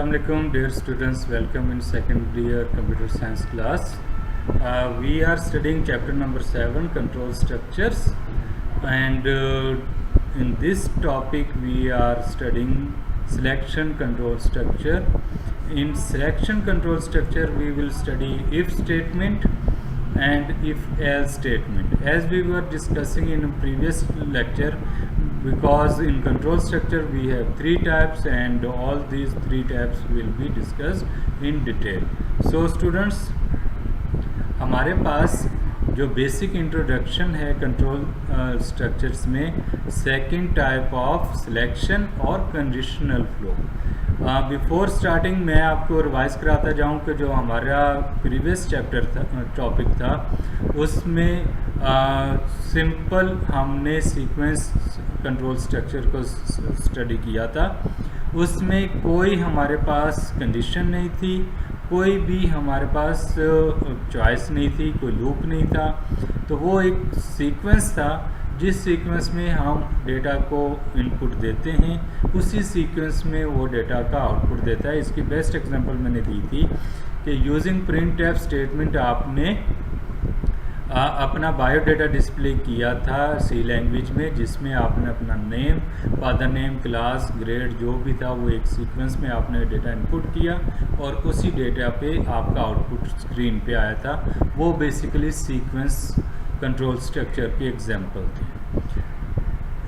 Assalamualaikum dear students, welcome in second year computer science class. We are studying chapter number 7, control structures, and in this topic we are studying selection control structure. In selection control structure we will study if statement and if else statement, as we were discussing in a previous lecture, because in control structure we have three types and all these three types will be discussed in detail. So students, हमारे पास जो basic introduction है control structures में, second type of selection और conditional flow. Before starting मैं आपको revise कराता जाऊं कि जो हमारा प्रीवियस चैप्टर था, टॉपिक था, उसमें सिंपल हमने सीक्वेंस कंट्रोल स्ट्रक्चर को स्टडी किया था. उसमें कोई हमारे पास कंडीशन नहीं थी, कोई भी हमारे पास चॉइस नहीं थी, कोई लूप नहीं था. तो वो एक सीक्वेंस था जिस सीक्वेंस में हम डेटा को इनपुट देते हैं, उसी सीक्वेंस में वो डेटा का आउटपुट देता है. इसकी बेस्ट एग्जांपल मैंने दी थी कि यूजिंग प्रिंटफ स्टेटमेंट आपने अपना बायोडाटा डिस्प्ले किया था सी लैंग्वेज में, जिसमें आपने अपना name, father name, class, grade जो भी था वो एक सीक्वेंस में आपने डेटा इनपुट किया और उसी डेटा पे आपका आउटपुट स्क्रीन पे आया था. वो बेसिकली सीक्वेंस कंट्रोल स्ट्रक्चर की एग्जांपल थी.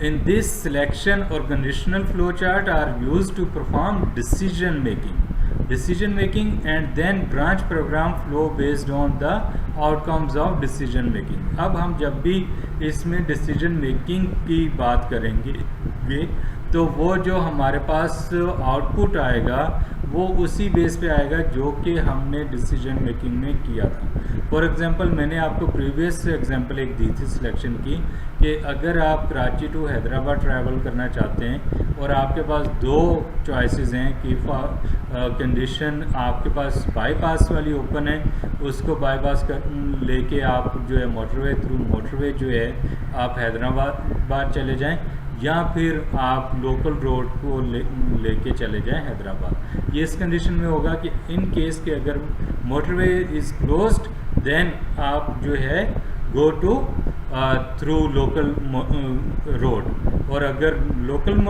इन दिस सिलेक्शन और conditional flow chart are used to perform decision making and then branch program flow based on the outcomes of decision making. अब हम जब भी इसमें डिसीजन मेकिंग की बात करेंगे तो वो जो हमारे पास आउटपुट आएगा वो उसी बेस पे आएगा जो कि हमने डिसीजन मेकिंग में किया था. फॉर एग्जांपल मैंने आपको प्रीवियस एग्जांपल एक दी थी सिलेक्शन की कि अगर आप कराची टू हैदराबाद ट्रैवल करना चाहते हैं और आपके पास दो चॉइसेस हैं कि कंडीशन आपके पास बाईपास वाली ओपन है, उसको बाईपास कर लेके आप जो है मोटरवे थ्रू मोटरवे जो है आप हैदराबाद चले जाएं, या फिर आप लोकल रोड को लेके चले जाएं हैदराबाद. ये इस कंडीशन में होगा कि इन केस के अगर मोटरवे इज़ क्लोज्ड देन आप जो है go to through local road, और अगर लोकल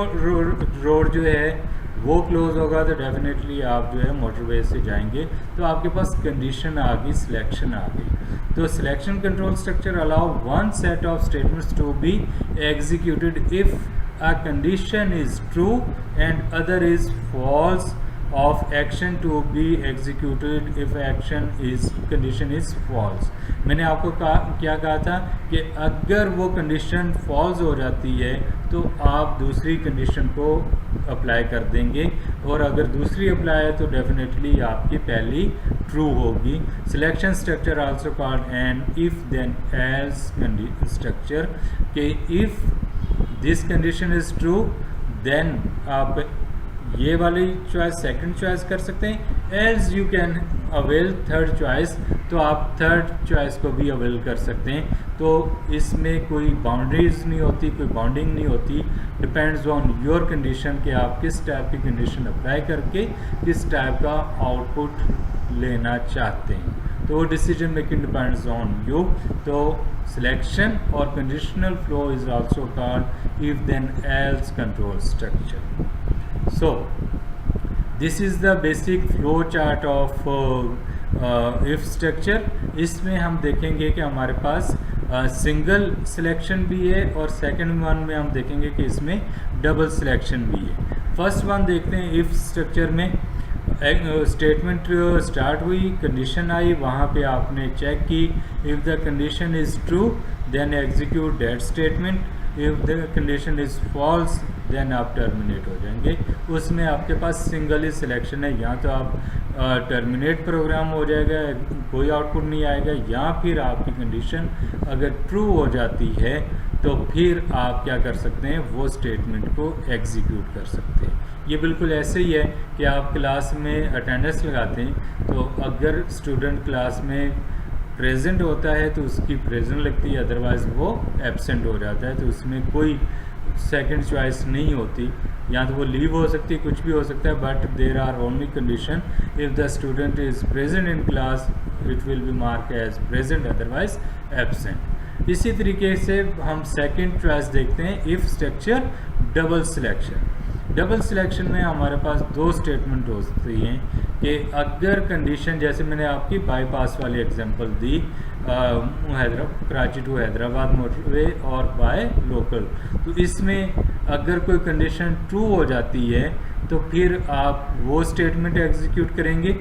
रोड जो है वो क्लोज होगा तो डेफिनेटली आप जो है मोटरवे से जाएंगे. तो आपके पास कंडीशन आ गई, सिलेक्शन आ गई. तो selection control structure allow one set of statements to be executed if a condition is true and other is false, of action to be executed if condition is false. मैंने आपको क्या कहा था कि अगर वो कंडीशन फॉल्स हो जाती है तो आप दूसरी कंडीशन को अप्लाई कर देंगे, और अगर दूसरी अप्लाई है तो डेफिनेटली आपकी पहली ट्रू होगी. Selection structure also called an if then else structure, कि if this condition is true then आप ये वाली चॉइस सेकंड चॉइस कर सकते हैं, else you can avail third choice, तो आप थर्ड चॉइस को भी अवेल कर सकते हैं. तो इसमें कोई बाउंड्रीज नहीं होती, कोई बाउंडिंग नहीं होती. डिपेंड्स ऑन योर कंडीशन कि आप किस टाइप की कंडीशन अप्लाई करके किस टाइप का आउटपुट लेना चाहते हैं. तो वो decision making depends on you. तो सिलेक्शन और conditional flow is also called if then else control structure. So this is the basic flow chart of if structure. इसमें हम देखेंगे कि हमारे पास सिंगल सिलेक्शन भी है और सेकंड वन में हम देखेंगे कि इसमें डबल सिलेक्शन भी है. फर्स्ट वन देखते हैं. इफ स्ट्रक्चर में स्टेटमेंट स्टार्ट हुई, कंडीशन आई, वहाँ पे आपने चेक की. If the condition is true then execute that statement. If the condition is false then आप टर्मिनेट हो जाएंगे. उसमें आपके पास सिंगल ही सिलेक्शन है, या तो आप टर्मिनेट प्रोग्राम हो जाएगा, कोई आउटपुट नहीं आएगा, या फिर आपकी कंडीशन अगर ट्रू हो जाती है तो फिर आप क्या कर सकते हैं, वो स्टेटमेंट को एग्जीक्यूट कर सकते हैं. ये बिल्कुल ऐसे ही है कि आप क्लास में अटेंडेंस लगाते हैं, तो अगर स्टूडेंट क्लास में प्रेजेंट होता है तो उसकी प्रेजेंट लगती है, अदरवाइज़ वो एब्सेंट हो जाता है. तो उसमें कोई सेकंड चॉइस नहीं होती. या तो वो लीव हो सकती है, कुछ भी हो सकता है, but there are only condition if the student is present in class it will be mark as present, otherwise absent. इसी तरीके से हम सेकंड चॉइस देखते हैं, if structure double selection. Double selection में हमारे पास दो स्टेटमेंट हो सकती हैं कि अगर कंडीशन, जैसे मैंने आपकी बाईपास वाली एग्जांपल दी, कराची टू हैदराबाद मोटरवे और बाय लोकल, तो इसमें अगर कोई कंडीशन ट्रू हो जाती है तो फिर आप वो स्टेटमेंट एग्जीक्यूट करेंगे,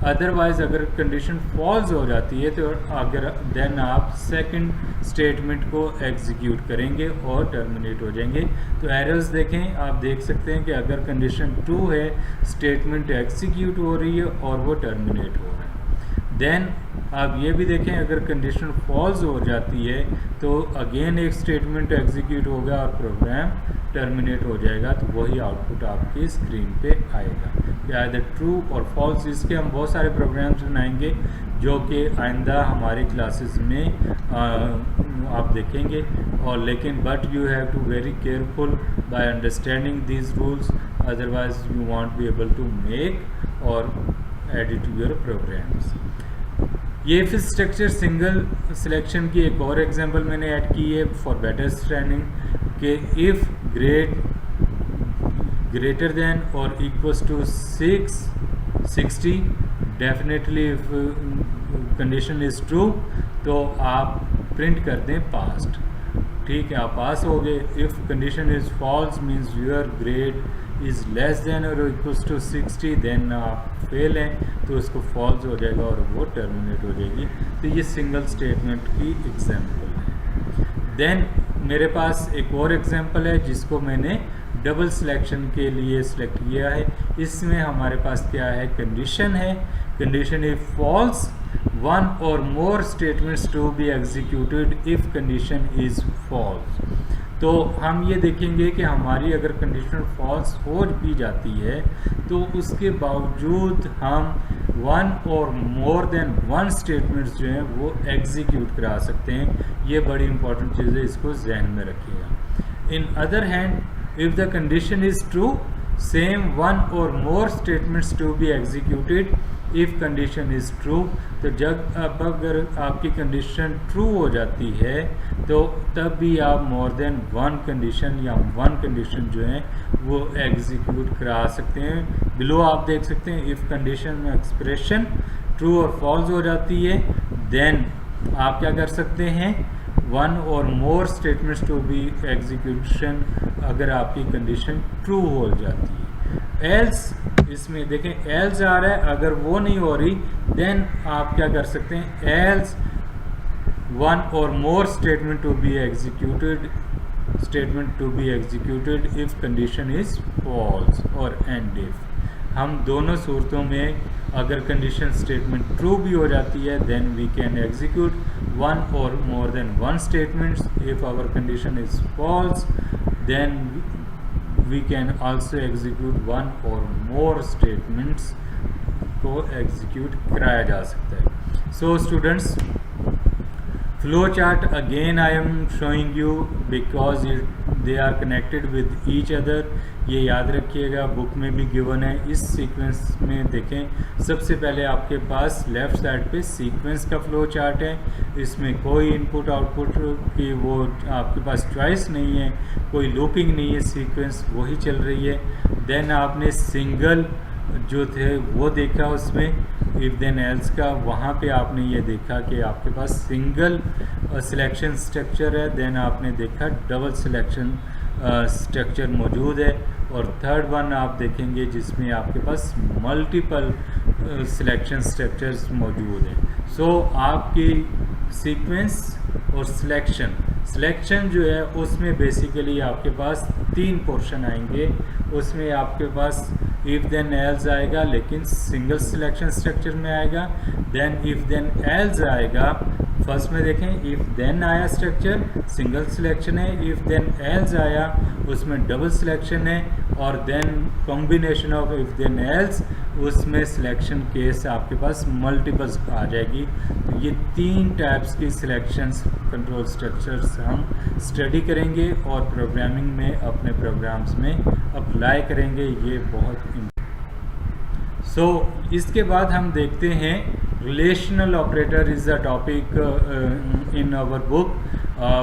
अदरवाइज अगर कंडीशन फॉल्स हो जाती है तो अगर देन आप सेकंड स्टेटमेंट को एग्जीक्यूट करेंगे और टर्मिनेट हो जाएंगे। तो एरर्स देखें, आप देख सकते हैं कि अगर कंडीशन ट्रू है स्टेटमेंट एग्जीक्यूट हो रही है और वो टर्मिनेट हो रहा है। देन आप ये भी देखें, अगर कंडीशन फॉल्स हो जाती है तो अगेन एक स्टेटमेंट एग्जीक्यूट होगा और प्रोग्राम टर्मिनेट हो जाएगा, तो वही आउटपुट आपकी स्क्रीन पे आएगा, या इधर ट्रू और फॉल्स। इसके हम बहुत सारे प्रोग्राम्स बनाएंगे जो कि आइंदा हमारी क्लासेस में आप देखेंगे, और लेकिन but you have to very careful by understanding these rules, otherwise you won't be able to make और एडिट योर प्रोग्राम्स। ये इफ स्ट्रक्चर सिंगल सिलेक्शन की एक और एग्जांपल मैंने ऐड की है फॉर बेटर अंडरस्टैंडिंग, कि इफ़ ग्रेटर देन और equals to 60, definitely if condition is true तो आप प्रिंट कर दें पास्ट, ठीक है, आप पास हो गए। If condition is false means your grade is less then और इक्वल्स टू 60, देन आप फेल हैं तो उसको फॉल्स हो जाएगा और वो टर्मिनेट हो जाएगी। तो ये सिंगल स्टेटमेंट की एग्जांपल है। देन मेरे पास एक और एग्जांपल है जिसको मैंने डबल सिलेक्शन के लिए सिलेक्ट किया है। इसमें हमारे पास क्या है, कंडीशन है, condition if false, one or more statements to be executed if condition is false. तो हम ये देखेंगे कि हमारी अगर कंडीशन फॉल्स हो भी जाती है तो उसके बावजूद हम one or more than one statements जो हैं वो एग्जीक्यूट करा सकते हैं। ये बड़ी इंपॉर्टेंट चीज़ है, इसको जहन में रखिएगा। In other hand if the condition is true, same one or more statements to be executed if condition is true. तो जब अब अगर आपकी कंडीशन ट्रू हो जाती है तो तब भी आप मोर देन वन कंडीशन या वन कंडीशन जो है वो एग्जीक्यूट करा सकते हैं। बिलो आप देख सकते हैं, इफ़ कंडीशन में एक्सप्रेशन ट्रू और फॉल्स हो जाती है देन आप क्या कर सकते हैं, one or more statements to B execution अगर आपकी कंडीशन ट्रू हो जाती है। एल्स, इसमें देखें एल्स आ रहा है, अगर वो नहीं हो रही देन आप क्या कर सकते हैं, else one or more statement to be executed if condition is false और एंड इफ। हम दोनों सूरतों में अगर कंडीशन स्टेटमेंट ट्रू भी हो जाती है then we can execute one or more than one statements. If our condition is false then we can also execute one or more statements को execute कराया जा सकता है। So students, flow chart again I am showing you because they are connected with each other। ये याद रखिएगा, book में भी गिवन है। इस सीक्वेंस में देखें, सबसे पहले आपके पास लेफ़्ट साइड पे सीक्वेंस का फ्लो चार्ट है। इसमें कोई इनपुट आउटपुट की वो आपके पास चॉइस नहीं है, कोई लूपिंग नहीं है, सीक्वेंस वही चल रही है। देन आपने सिंगल जो थे वो देखा, उसमें इफ़ देन एल्स का, वहाँ पे आपने ये देखा कि आपके पास सिंगल सिलेक्शन स्ट्रक्चर है। देन आपने देखा डबल सिलेक्शन स्ट्रक्चर मौजूद है, और थर्ड वन आप देखेंगे जिसमें आपके पास मल्टीपल सिलेक्शन स्ट्रक्चर्स मौजूद हैं। सो आपकी सीक्वेंस और सिलेक्शन जो है उसमें बेसिकली आपके पास तीन पोर्शन आएंगे। उसमें आपके पास इफ़ देन एल्स आएगा, लेकिन सिंगल सिलेक्शन स्ट्रक्चर में आएगा। देन इफ़ देन एल्स आएगा, फर्स्ट में देखें इफ़ देन आया स्ट्रक्चर सिंगल सिलेक्शन है, इफ़ देन एल्स आया उसमें डबल सिलेक्शन है, और then combination of if then else उसमें सिलेक्शन केस आपके पास मल्टीपल्स आ जाएगी। तो ये 3 टाइप्स की सिलेक्शंस कंट्रोल स्ट्रक्चर्स हम स्टडी करेंगे और प्रोग्रामिंग में अपने प्रोग्राम्स में अप्लाई करेंगे। ये बहुत इसके बाद हम देखते हैं relational operator is a topic in our book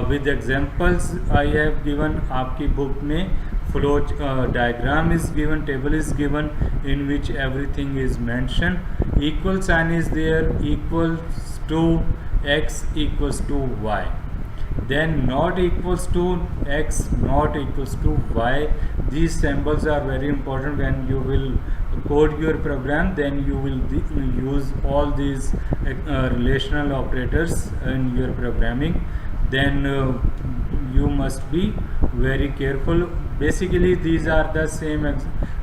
with examples I have given. आपकी बुक में flow diagram is given, table is given in which everything is mention. Equal sign is there, equals to x equals to y, then not equals to x, not equals to y. These symbols are very important when you will code your program. Then you will use all these relational operators in your programming. Then you must be very careful. Basically these are the same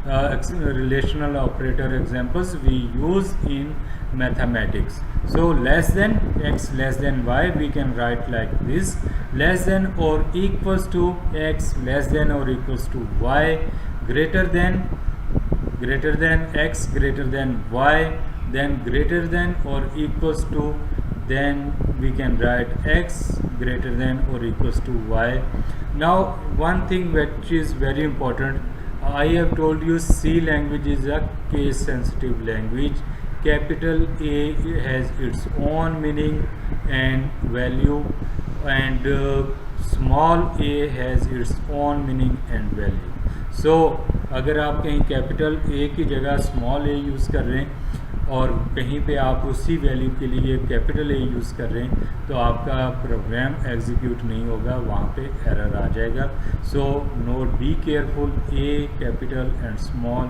relational operator examples we use in mathematics. So less than x less than y, we can write like this: less than or equals to x, less than or equals to y, greater than x, greater than y, then greater than or equals to, then we can write x greater than or equals to y. Now one thing which is very important, I have told you C language is a case sensitive language. Capital A has its own meaning and value, and small a has its own meaning and value. So अगर आप कहीं capital A की जगह small a use कर रहे हैं और कहीं पे आप उसी वैल्यू के लिए कैपिटल A यूज़ कर रहे हैं तो आपका प्रोग्राम एग्जीक्यूट नहीं होगा, वहाँ पे एरर आ जाएगा. So note, be careful, a capital and small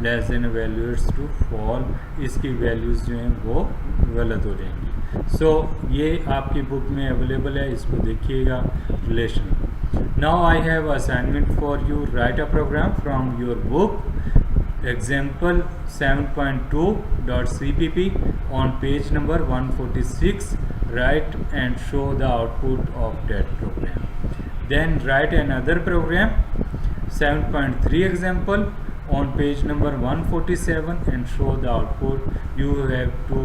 less than values to fall, इसकी वैल्यूज़ जो हैं वो गलत हो जाएंगी. सो ये आपकी बुक में अवेलेबल है, इसको देखिएगा. Relation. Now I have assignment for you. Write a program from your book example 7.2.cpp on page number 146. Write and show the output of that program. Then write another program 7.3 example on page number 147 and show the output. You have to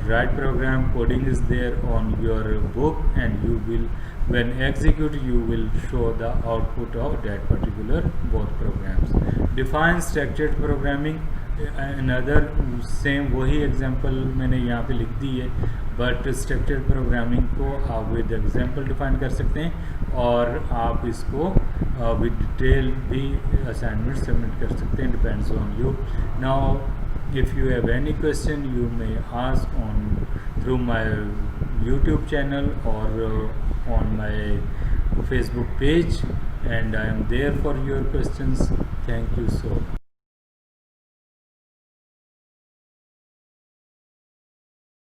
write program, coding is there on your book, and you will, when execute, you will show the output of that particular both programs. Define structured programming. Another same वही example मैंने यहाँ पे लिख दी है, but structured programming को आप with example define कर सकते हैं और आप इसको विद डिटेल भी असाइनमेंट सबमिट कर सकते हैं. Depends on you. Now if you have any question, you may ask on through my YouTube channel or on my Facebook page, and I am there for your questions. Thank you so much.